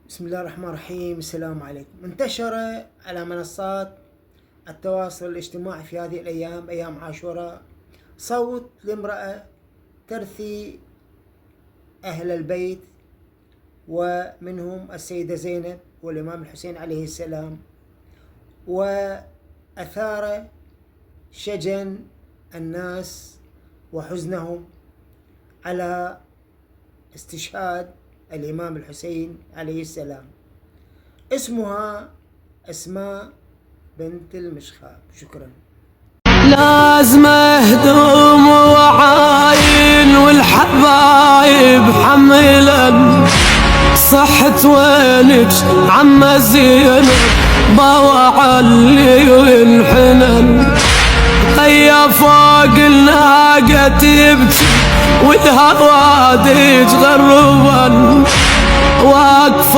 بسم الله الرحمن الرحيم. السلام عليكم. انتشر على منصات التواصل الاجتماعي في هذه الأيام، أيام عاشوراء، صوت لامرأة ترثي أهل البيت، ومنهم السيدة زينب والإمام الحسين عليه السلام، وأثار شجن الناس وحزنهم على استشهاد الإمام الحسين عليه السلام. اسمها أسماء بنت المشخاب. شكرا. لازم اهدم وعاين والحبايب حملا، صحت وينك عم زينب ضوع اللي وانحنن، هيا فوق الناقة تبكي والهوادج غربا واقفة